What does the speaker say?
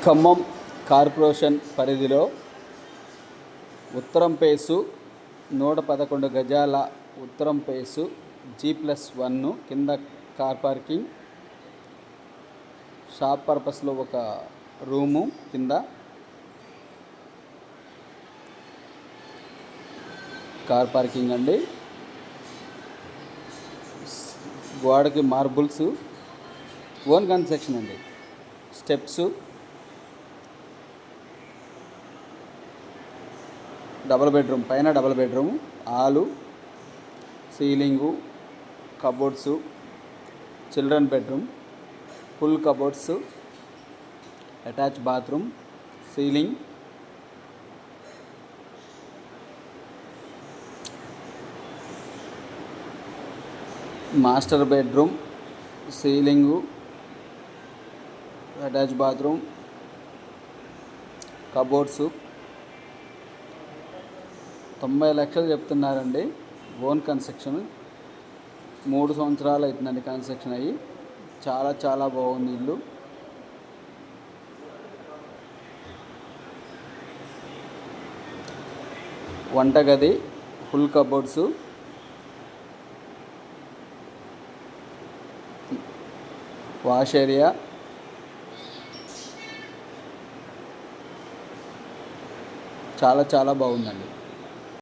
Khammam corporation పరిధిలో ఉత్తరం face 111 గజాల ఉత్తరం పేసు G+1 కింద కార్ పార్కింగ్, షాప్ పర్పస్లో ఒక రూము కింద కార్ పార్కింగ్ అండి. గోడకి మార్బుల్స్, ఓన్ కన్స్ట్రక్షన్ అండి. స్టెప్స్, డబుల్ బెడ్రూమ్, పైన double bedroom, hall, ceiling, cupboards, children bedroom, full cupboards, attach bathroom, ceiling, master bedroom, ceiling, attach bathroom, cupboards. 90 లక్షలు చెప్తున్నారండి. ఓన్ కన్స్ట్రక్షన్, 3 సంవత్సరాలు అవుతుందండి కన్స్ట్రక్షన్ అయ్యి. చాలా చాలా బాగుంది ఇల్లు. వంటగది, ఫుల్ కబోర్డ్స్, వాష్ ఏరియా, చాలా చాలా బాగుందండి.